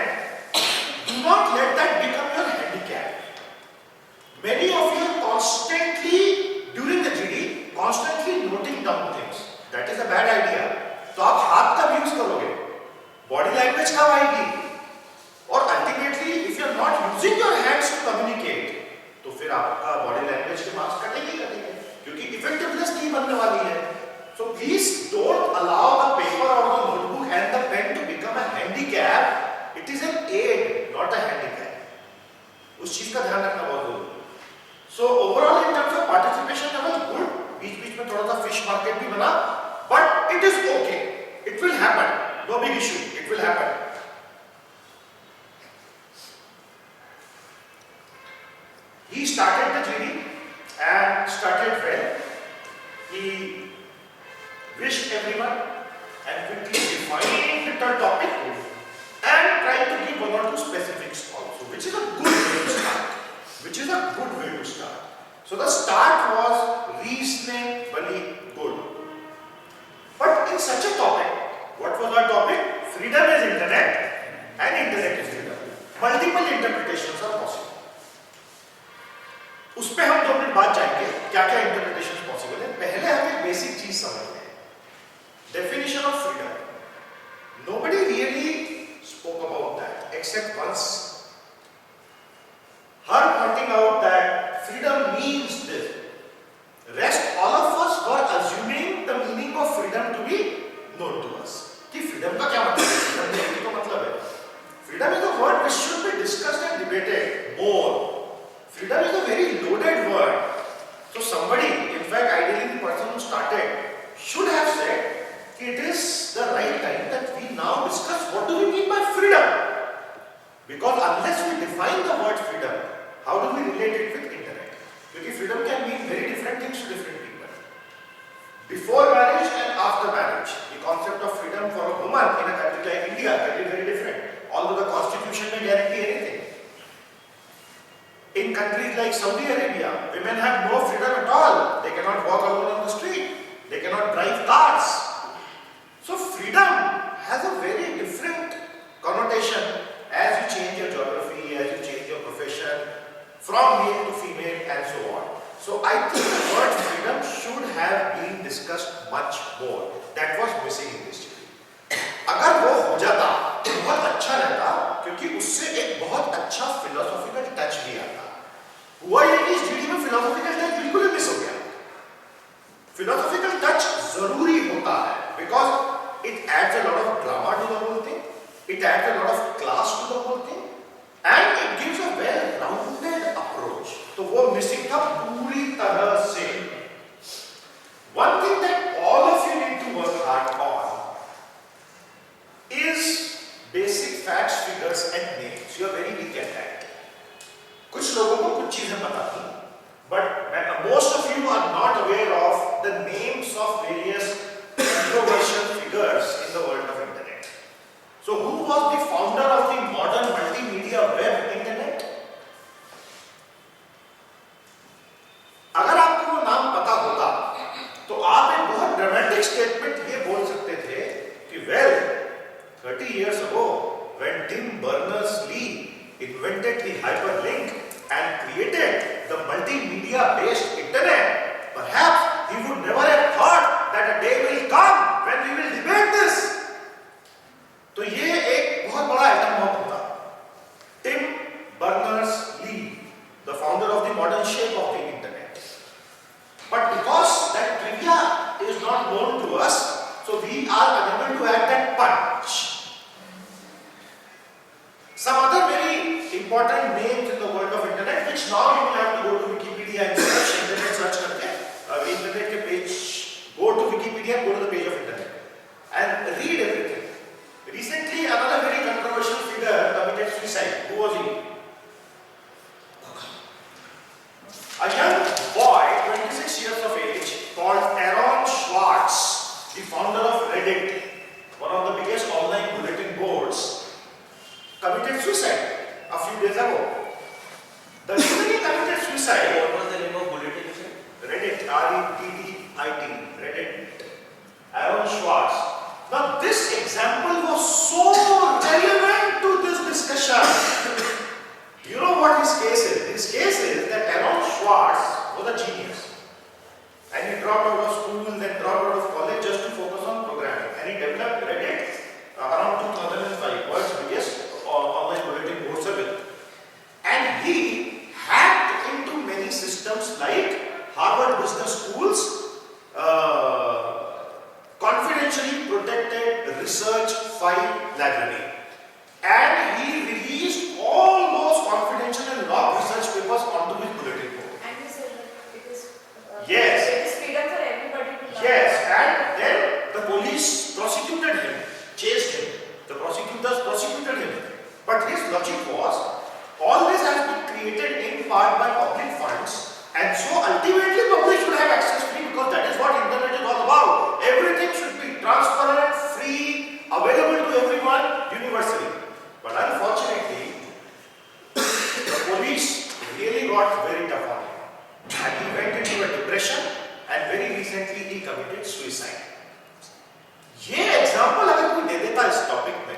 Speaker 1: do not let that become your handicap. Many of you are constantly, during the GD, constantly noting down things. That is a bad idea. तो आप हाथ कब use करोगे? Body language कब आएगी? और ultimately, if you are not using your hands to communicate, तो फिर आपका body language के marks कटेंगे, क्योंकि effectiveness नहीं बनने वाली है. So please don't allow the paper or the notebook and the pen to become a handicap. It is an aid, not a handicap. उस चीज का ध्यान रखना बहुत जरूरी है. So overall in terms of participation level good. बीच-बीच में थोड़ा सा fish market भी बना, but it is okay. It will happen. No big issue. It will happen. He started the GD and started well. He wished everyone and quickly defined the topic and tried to give 1 or 2 specifics also, which is a good way to start. So the start was reasonably good. But in such a topic, what was our topic? freedom is internet and internet is freedom. Multiple interpretations are possible. उस पे हम 2 minute बाद जाएंगे क्या क्या interpretation possible है. पहले हम एक बेसिक चीज समझते हैं. Definition of freedom. Nobody really spoke about that except once. Her pointing out that freedom means this. Rest all of us were assuming the meaning of freedom to be known to us. कि freedom का क्या मतलब है? freedom का मतलब है. Freedom is a word which should be discussed and debated more. Freedom is a very loaded word. So somebody, in fact, ideally the person who started, should have said it is the right time that we now discuss what do we mean by freedom. Because unless we define the word freedom, how do we relate it with internet? Because freedom can mean very different things to different people. Before marriage and after marriage, the concept of freedom for a woman in a country like India can be very different. Although the constitution may guarantee anything. In countries like Saudi Arabia, women have no freedom at all. They cannot walk alone on the street. They cannot drive cars. So freedom has a very different connotation as you change your geography, as you change your profession, from male to female and so on. So I think the word freedom should have been discussed much more. That was missing in this debate. अगर वो हो जाता तो बहुत अच्छा रहता क्योंकि उससे एक बहुत अच्छा फिलोसॉफिकल टच भी आता. हुआ ये कि इस जीडी में फिलोसॉफिकल टच बिल्कुल ही मिस हो गया. फिलोसॉफिकल टच जरूरी होता है because it adds a lot of drama to the whole thing, it adds a lot of class to the whole thing and it gives a well rounded approach. तो वो missing था पूरी तरह से. One thing that all of you need to work hard on is basic facts, figures and names. You are very weak at that. कुछ लोगों को कुछ चीजें पता थी, but most of you are not aware of the names of various controversial figures in the world of internet. So who was the founder of the modern multimedia web internet? अगर आपको वो नाम पता होगा तो आप एक बहुत ड्रामेटिक स्टेटमेंट ये बोल सकते थे कि well 30 years ago, when Tim Berners-Lee invented the hyperlink and created the multimedia-based internet, perhaps he would never have thought that a day will come when we will debate this. तो ये एक बहुत बड़ा आइटम बहुत होता. Tim Berners-Lee, the founder of the modern shape of the internet. But because that trivia is not known to us, so we are unable to add that punch. Some other very important names in the world of internet, which now you will have to go to Wikipedia and search. Internet search करके internet के page, go to Wikipedia, go to the page of internet and read everything. Recently, another very controversial figure committed suicide. Who was he? A young boy, 26 years of age, called Aaron Swartz, the founder of Reddit, one of the biggest online bulletin boards, committed suicide a few days ago. The reason he committed suicide.
Speaker 7: What was the name of bulletin?
Speaker 1: Reddit, R-E-D-D-I-T, Reddit. Aaron Swartz. Now this example was so relevant to this discussion. You know what his case is? His case is that Aaron Swartz was a genius. And he dropped out of school, then dropped out of college just to focus on programming. And he developed Reddit around 2005, world's biggest online bulletin board service. And he hacked into many systems like Harvard Business School's confidentially protected research file library. And he released all those confidential and locked research papers onto his bulletin board.
Speaker 4: And he said that it is,
Speaker 1: Yes.
Speaker 4: it is freedom for everybody to learn.
Speaker 1: Yes, and then the police prosecuted him, chased him. The prosecutors prosecuted him. But his logic was, all this has been created in part by public funds, and so ultimately public should have access free because that is what internet is all about. Everything should be transparent, free, available to everyone, universally. But unfortunately, the police really got very tough on him. And he went into a depression, and very recently he committed suicide. ये example अगर कोई दे देता इस topic में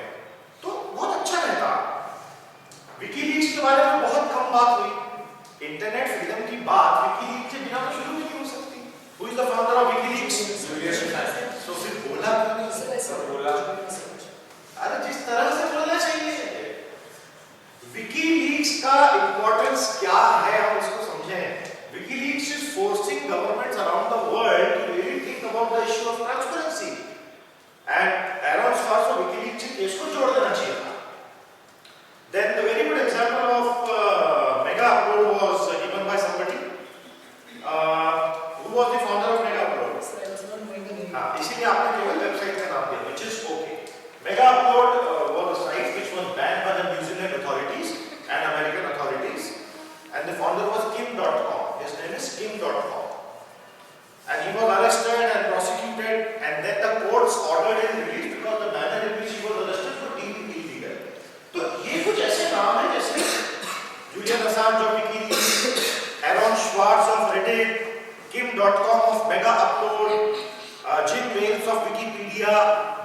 Speaker 1: internet freedom की बात WikiLeaks से बिना तो शुरू ही नहीं हो सकती। Who is the founder of WikiLeaks? So फिर बोला क्यों नहीं?
Speaker 9: बोला
Speaker 1: अरे जिस तरह से बोलना चाहिए। WikiLeaks का इम्पोर्टेंस क्या है हम इसको समझें। WikiLeaks is forcing governments around the world to really think about the issue of transparency. And Aaron Swartz और WikiLeaks के केस को जोड़ देना चाहिए था। Then the very good example of mega upload was given by somebody. Who was the founder of mega upload? हाँ, इसीलिए आपने केवल वेबसाइट का नाम दिया, which is okay. Mega upload was a site which was banned by the New Zealand authorities and American authorities, and the founder was Kim.com. His name is Kim.com. And he was arrested and prosecuted, and then the courts ordered him released because the manner in which he was arrested was deemed illegal. तो ये कुछ ऐसे नाम हैं जैसे Julian Assange of WikiLeaks, Aaron Swartz of Reddit, Kim.com of Mega Upload, Jim Wales of Wikipedia.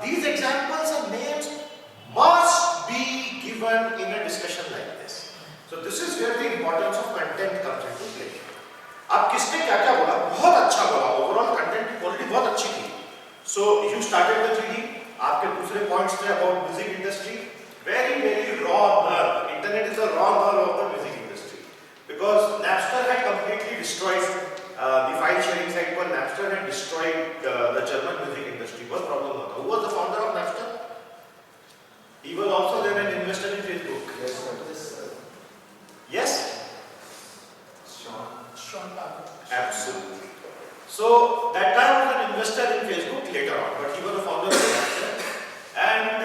Speaker 1: These examples and names must be given in a discussion like this. So this is where the importance of content comes into play. अब किसने क्या क्या बोला? बहुत अच्छा बोला। Overall content की quality बहुत अच्छी थी. So you started the GD. आपके दूसरे points थे about music industry. Very very raw nerve. Internet is the raw nerve of the music industry because Napster had completely destroyed the file sharing site पर Napster had destroyed the German music industry. बहुत problem था. Who was the founder of Napster? He was also then an investor in Facebook. Yes. Absolutely. So that guy was an investor in Facebook later on, but he was the founder of Napster, and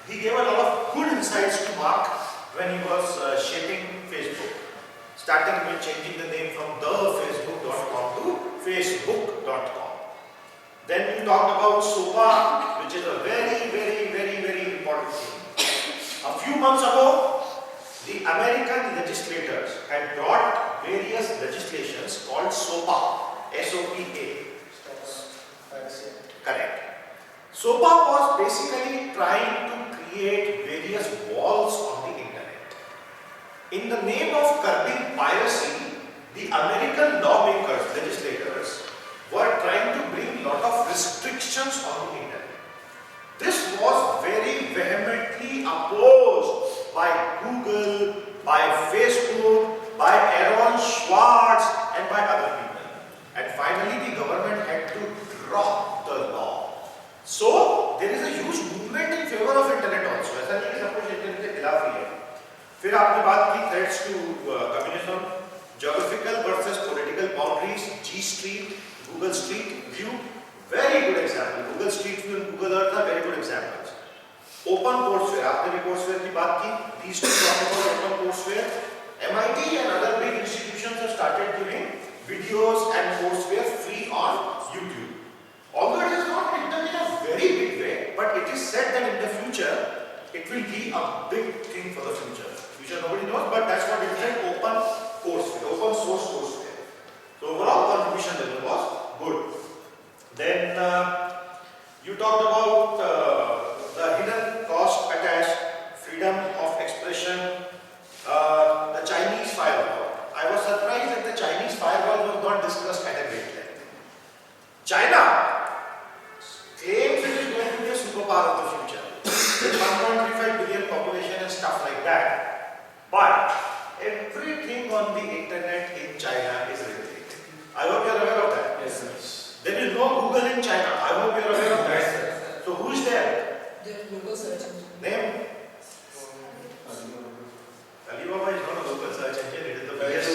Speaker 1: he gave a lot of good insights to Mark when he was shaping Facebook, starting with changing the name from thefacebook.com to facebook.com. Then we talked about SOPA, which is a very important thing. A few months ago, the American legislators had brought various legislations called SOPA, S-O-P-A. Correct. SOPA was basically trying to create various walls on the internet. In the name of curbing piracy, the American lawmakers, legislators, were trying to bring a lot of restrictions on the internet. This was very vehemently opposed by Google, by Facebook, by Aaron Swartz, and by other people. And finally, the government had to drop the law. So there is a huge movement in favor of internet also. ऐसा नहीं कि सब कुछ internet के खिलाफ ही है. फिर आपने बात की threats to communism, geographical versus political boundaries, G Street, Google Street View, very good example. Google Street View and Google Earth are very good examples. Open courseware, आपने भी courseware की बात की. These two talk about open courseware. MIT and other big institutions have started giving videos and courseware free on YouTube. Although it is not been done in a very big way, but it is said that in the future it will be a big thing for the future. Future nobody knows, but that's what it is, open courseware, open source courseware. So overall contribution level was good. Then you talked about the hidden cost attached, freedom of expression, the Chinese firewall. I was surprised that the Chinese firewall was not discussed at a great length. China claims it is going to be a superpower of the future with 1.35 billion population and stuff like that. But everything on the internet in China is regulated. I hope you are aware of that.
Speaker 6: Yes, sir.
Speaker 1: There is no Google in China. I hope you are aware of that.
Speaker 6: Yes, sir.
Speaker 1: So who is there?
Speaker 8: Their local search engine.
Speaker 1: Name? Alibaba is not a local search engine. It is the biggest.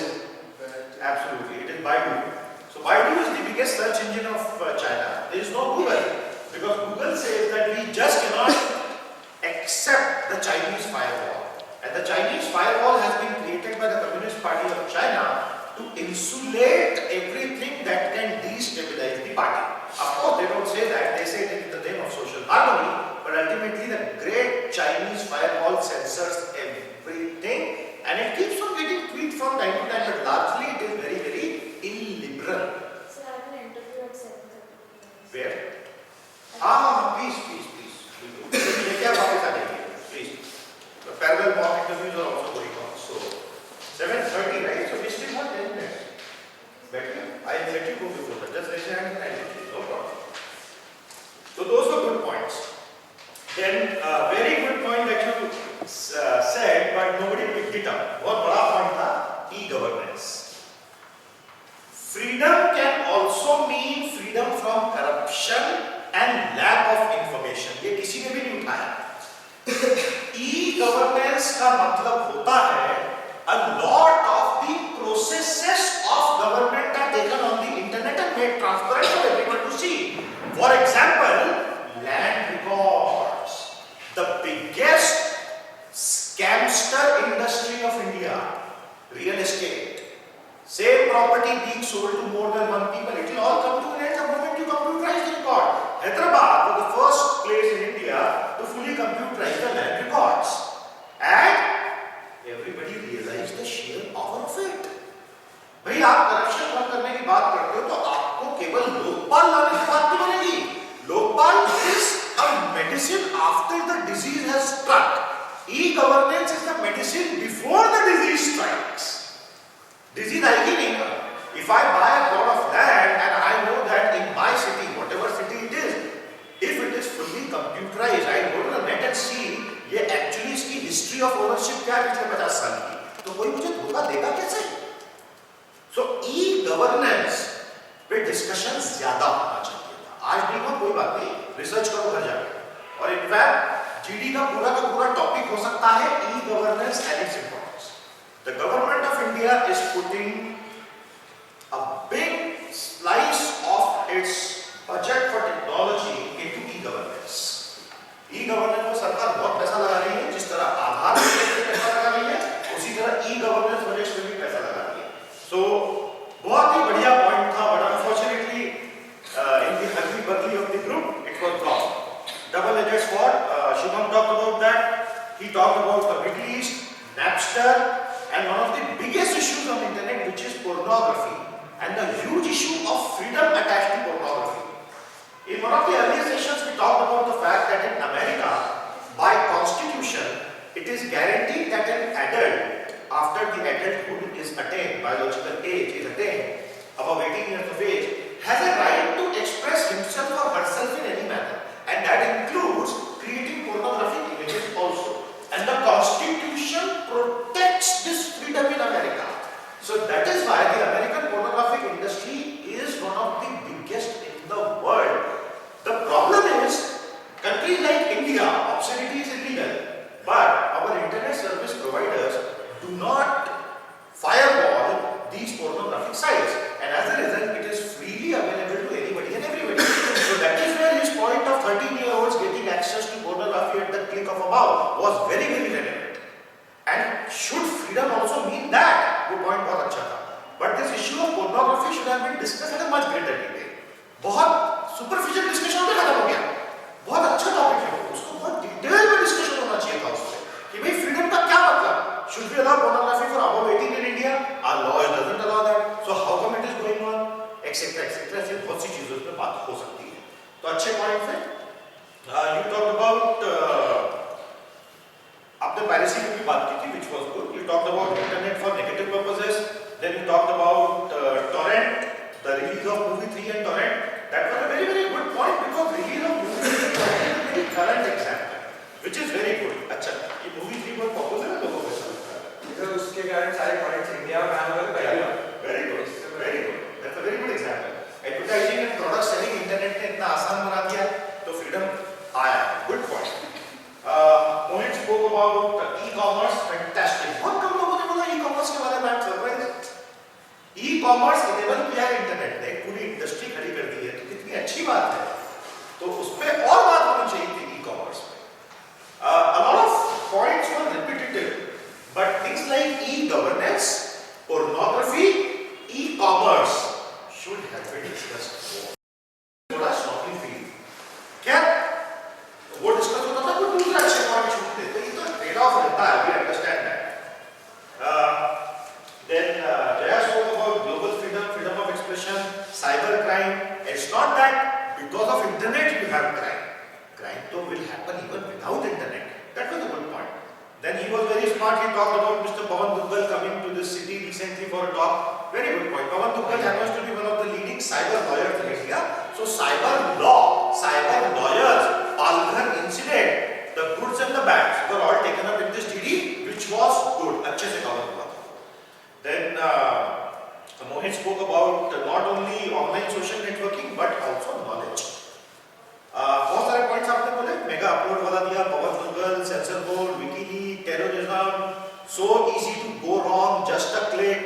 Speaker 1: Absolutely, it is Baidu. So Baidu is the biggest search engine of China. There is no Google because Google says that we just cannot accept the Chinese firewall. And the Chinese firewall has been created by the Communist Party of China to insulate everything that can destabilize the party. Of course, they don't say that. They say it in the name of social harmony. But ultimately, the great Chinese firewall censors everything. And it keeps on getting tweaked from time to time, but largely it is very illiberal.
Speaker 10: So I have an interview at 7:30.
Speaker 1: Where? Please. Please. The parallel mock interviews are also going on. So 7:30, right? So we governance का मतलब होता है a lot of the processes of government are taken on the internet and made transparent for everyone to see. For example, land records, the biggest scamster industry of India, real estate. Same property being sold to more than one people, it will all come to an end the moment you computerize the record. Hyderabad was the first place in India to fully computerize the land records. And everybody realized the sheer power of it. भाई आप corruption कम करने की बात करते हो तो आपको केवल लोकपाल लाने की बात नहीं बनेगी. Lokpal is a medicine after the disease has struck. E-governance is the medicine before the disease strikes. Disease आएगी नहीं ना. If I buy a plot of land and I know that in my city, whatever city it is, if it is fully computerized, I go to the net and see ये actually इसकी history of ownership क्या है पिछले 50 साल की, तो कोई मुझे धोखा देगा कैसे? So e-governance पे discussion ज्यादा होना चाहिए था. आज नहीं हो कोई बात नहीं, research करो घर जाके. और in fact GD का पूरा topic हो सकता है e-governance and its importance. The government of India is putting a big slice of its budget for technology into e-governance. E-governance में सरकार बहुत पैसा लगा रही है, जिस तरह आधार में पैसा लगा रही है, उसी तरह e-governance बजट में भी पैसा लगा रही है. So बहुत ही बढ़िया पॉइंट था, but unfortunately in the hurly-burly of the group it was dropped. Double-edged sword. Shubham talked about that. He talked about the Middle East, Napster. And one of the biggest issues on the internet, which is pornography, and the huge issue of freedom attached to pornography. In one of the earlier sessions, we talked about the fact that in America, by constitution, it is guaranteed that an adult, after the adulthood is attained, biological age is attained, above 18 years of age, has a right to express himself or herself in any manner. And that includes creating pornographic images also. And the constitution protects this freedom in America. So that is why the American pornographic industry is one of the biggest in the world. The problem is, countries like India, obscenity is illegal, but our internet service providers do not firewall these pornographic sites, and as a result it is freely available to anybody and everybody. So that is where his point of 13-year-olds getting access to pornography at the click of a mouse was very relevant. And should freedom also mean that? वो point बहुत अच्छा था. But this issue of pornography should have been discussed at a much greater detail. बहुत superficial discussion में खत्म हो गया. बहुत अच्छा topic है, उसको बहुत detail में discussion होना चाहिए था उससे. कि भाई freedom का क्या मतलब? Should we allow pornography for above 18 in India? Our law doesn't allow that. So how come it is going on? Etc. ऐसी बहुत सी चीजों पे बात हो सकती है. तो अच्छे पॉइंट है. You talked about आपने piracy की भी बात की थी, which was good. You talked about internet for negative purposes. Then you talked about torrent, the release of movie 3 and torrent. That was a very good point because release of movie 3 and torrent is a very current example, which is very good. अच्छा, ये movie 3 बहुत popular है लोगों के साथ.
Speaker 9: तो उसके कारण सारे प्रोडक्ट्स इंडिया में बैन हो गए पहले.
Speaker 1: Very good. That's a very good example. Advertising and product selling internet ने इतना आसान बना दिया तो फ्रीडम आया. Good point. Mohit spoke about e-commerce. Fantastic. बहुत कम लोगों ने बोला e-commerce के बारे में. I'm surprised. E-commerce enable किया है इंटरनेट ने, पूरी इंडस्ट्री खड़ी कर दी है, तो कितनी अच्छी बात है. तो उसपे और बात होनी चाहिए थी e-commerce में. A lot of points were repetitive, but things like e-governance, pornography, e-commerce should have been discussed more. थोड़ा शॉकिंग फील. क्या वो डिस्कस होता था, कोई दूसरा अच्छे पॉइंट छूटते, तो ये तो ट्रेड ऑफ रहता है. We understand that. Then Jaya spoke about global freedom of expression, cyber crime. It's not that because of internet you have crime. Crime though will happen even without internet. That was a good point. Then he was very smart. He talked about Mr. Pawan Duggal coming to this city recently for a talk. Very good point. Pawan Duggal happens to be one of the leading cyber lawyers in India. So cyber law, cyber lawyers, Palghar incident, the goods and the bads were all taken up in this GD, which was good. अच्छे से cover हुआ. Then Mohit spoke about not only online social networking but also knowledge. बहुत सारे points आपने बोले. Mega upload वाला दिया, Pavan Duggal, censor board, WikiLeak, terrorism so easy to go wrong, just a click,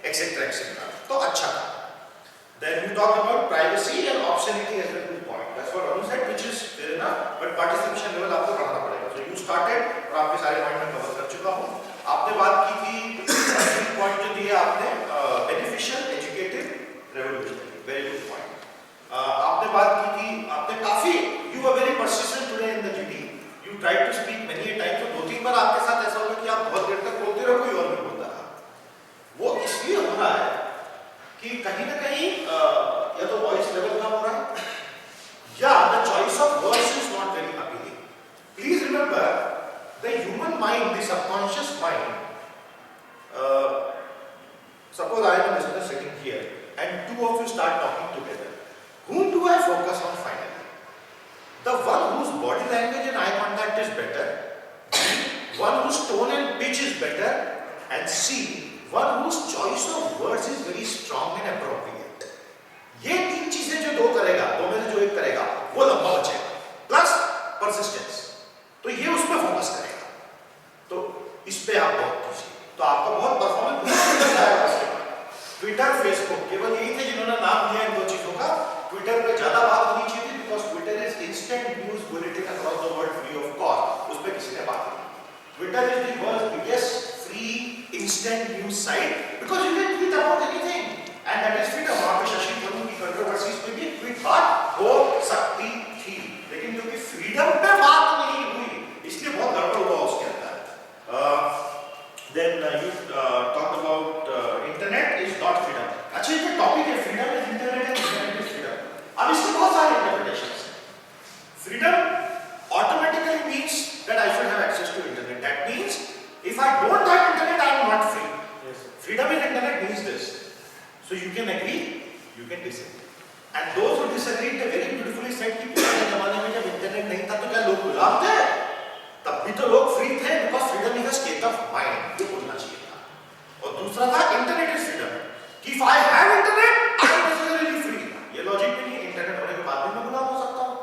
Speaker 1: etc. etc. तो अच्छा था. Then you talk about privacy and obscenity as a good point. That's what Anu said, which is fair enough. But participation level आपको बढ़ाना पड़ेगा. So you started और आपके सारे point में कवर कर चुका हूँ. आपने बात की थी पॉइंट जो दिया आपने beneficial, educative, revolutionary. Very good point. आपने बात की थी, आपने काफी you were very persistent today in the GD. You tried to speak many a times. तो 2-3 बार आपके साथ ऐसा होगा कि आप बहुत देर तक बोलते रहो, कोई और भी बोलता रहा. वो इसलिए हो रहा है कि कहीं ना कहीं या तो वॉइस लेवल कम हो रहा है या the choice of words is not very appealing. Please remember, the human mind, the subconscious mind, suppose I am in business sitting here and two of you start talking together. Whom do I focus on finally? The one whose body language and eye contact is better, one whose tone and pitch is better, and C, one whose choice of words is very strong and appropriate. ये तीन चीजें जो दो करेगा, दो में से जो एक करेगा, वो लंबा बचेगा. Plus persistence. तो ये उस पर फोकस करेगा. तो इस पे आप बहुत कीजिए. तो आपका बहुत परफॉर्मेंस आएगा उसके बाद. ट्विटर, फेसबुक केवल यही थे जिन्होंने नाम दिया इन दो चीजों का. ट्विटर पे ज्यादा बात होनी चाहिए थी because Twitter is instant news bulletin across the world free of cost. उस पर किसी ने बात नहीं की. Twitter is the world's biggest free instant news site because you can tweet about anything and that is freedom. वहाँ पे शशि कपूर की controversies पे भी ट्वीट बात हो सकती थी लेकिन क्योंकि freedom पे बात नहीं हुई इसलिए बहुत गड़बड़ हुआ उसके अंदर. Then you talked about internet is not freedom. अच्छा ये टॉपिक है freedom is internet and internet is freedom. अब इसके बहुत सारे interpretations हैं. Freedom automatically means that I should have access to internet. That means if I don't have internet, I am not free. Yes. Freedom in internet means this. So you can agree, you can disagree. And those who disagree, they very beautifully said कि पुराने जमाने में जब internet नहीं था तो क्या लोग गुलाम थे? तब भी तो लोग फ्री थे because freedom is a state of mind. ये बोलना चाहिए था. और दूसरा था internet is freedom. कि if I have internet, I am necessarily free. ये लॉजिक भी नहीं. इंटरनेट होने के बाद भी मैं गुलाम हो सकता हूँ.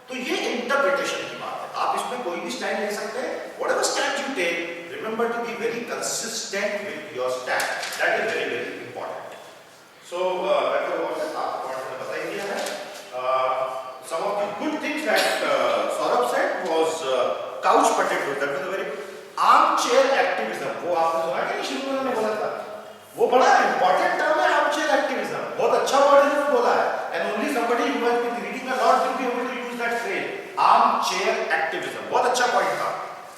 Speaker 1: तो ये इंटरप्रिटेशन की बात है. आप इसमें कोई भी स्टैंड ले सकते हैं. Whatever stand you take, remember to be very consistent with your stand. That is very very important. So that was what आपको पॉइंट में बता ही दिया है. Some of the good things that Saurabh said was couch potato. That was a very armchair activism. वो आपने सुना कि नहीं शुरू में मैंने बोला था. वो बड़ा important term है armchair activism. बहुत अच्छा word है जो बोला है. And only somebody who has been reading a lot will be able to use that phrase. Armchair activism. बहुत अच्छा point था.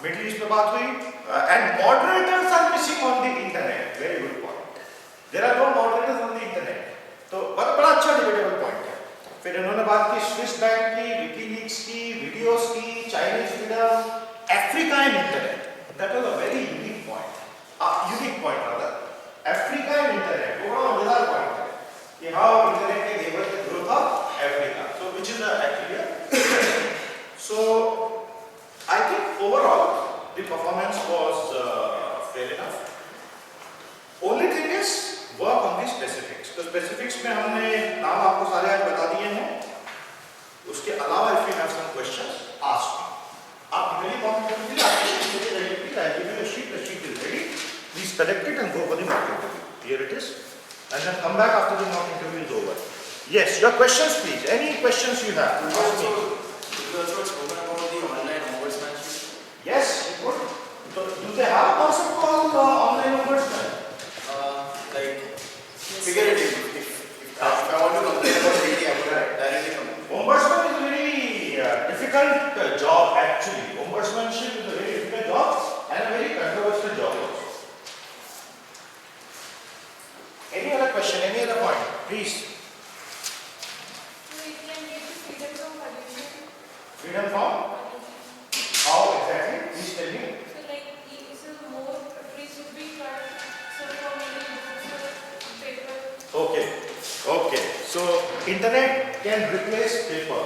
Speaker 1: Middle East पे बात हुई. And moderators are missing on the internet. Very good point. There are no moderators on the internet. तो बड़ा अच्छा debatable point है. फिर इन्होंने बात की स्विस बैंक की, विकीलीक्स की, वीडियोस की, Chinese freedom, Africa and internet. That was a very unique point. Unique point rather. Africa and internet. वो बड़ा मजेदार point है. कि how internet can enable the growth of Africa. So which is actually a so I think overall the performance was fair enough. Only thing is work on the specifics. तो specifics में हमने नाम आपको सारे आज बता दिए हैं. उसके अलावा if you have some questions, ask me. आप निकलिए कॉम्पिटिशन के लिए आपकी sheet ready. Please, I give you a sheet. The sheet is ready. Please collect it and go for the mock interview. Here it is. And then come back after the mock interview is over. Yes, your questions please. Any questions you have? Ask me.
Speaker 2: You also spoken about the online ombudsmanship.
Speaker 1: Yes, good. So, do they have a concept called online ombudsman?
Speaker 2: Like
Speaker 5: Figuratively, if I want to complain about media, I would directly complain.
Speaker 1: Ombudsman is a very difficult job actually. Ombudsmanship is a very difficult job and a very controversial job also. Any other question? Any other point? Please.
Speaker 10: So it can give you freedom from pollution.
Speaker 1: Freedom from? How exactly? Please tell me.
Speaker 10: So like, so more trees should be cut. So for many books or paper.
Speaker 1: Okay. Okay. So internet can replace paper,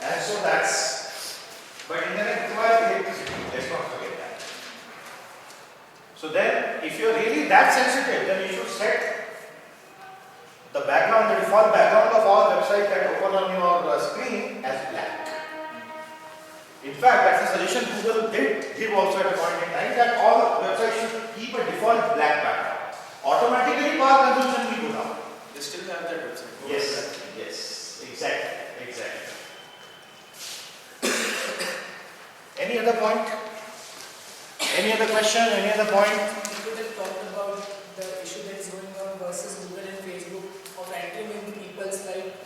Speaker 1: and so that's. But internet requires electricity. Let's not forget that. So then, if you're really that sensitive, then you should set the background, the default background of all websites that open on your screen as black. In fact, that's a suggestion Google did give also at a point in time, that all websites should keep a default black background. Automatically power consumption will go down.
Speaker 2: They still have that website.
Speaker 1: Yes, yes, exactly, exactly. Any other point? Any other question? Any other point?
Speaker 8: We could have talked about the issue that is going on versus Google and Facebook of entering in people's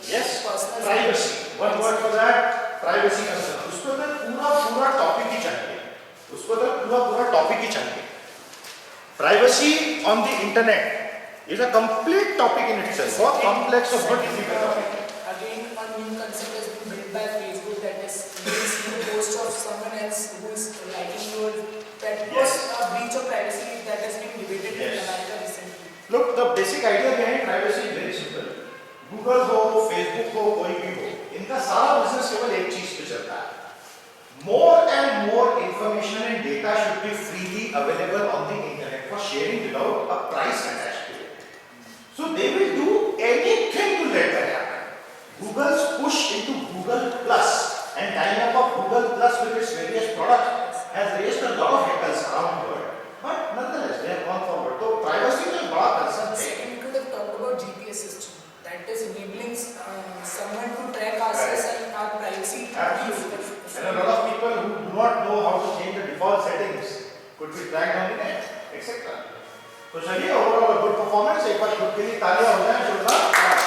Speaker 1: Yes,
Speaker 8: personal
Speaker 1: privacy. One word for that, privacy concern. उस पर तो पूरा topic ही चाहिए. उस पर तो पूरा topic ही चाहिए. Privacy on the internet is a complete topic in itself. बहुत complex और बहुत difficult topic.
Speaker 8: Again, a new concept has been built by Facebook, that is, you see the post of someone else who is liking your, that was a breach of privacy that has been debated in
Speaker 1: Yes.
Speaker 8: America recently.
Speaker 1: Look, the basic idea behind privacy is very simple. Google हो, Facebook हो, कोई भी हो, इनका सारा business केवल एक चीज पे चलता है. More and more information and data should be freely available on the internet for sharing without a price attached to it. So they will do anything to let that happen. Google's push into Google Plus and tying up of Google Plus with its various products has raised a lot of heckles around the world. But nonetheless, they have gone forward. So privacy is a big concern.
Speaker 8: Second, we could have talked about GPS system, that is enabling someone to track ourselves and our privacy.
Speaker 1: Absolutely. And a lot of people who do not know how to change the default settings could be tracked on the net, etc. So चलिए, overall a good performance. एक बार खुद के लिए तालियां हो जाएं, जोरदार.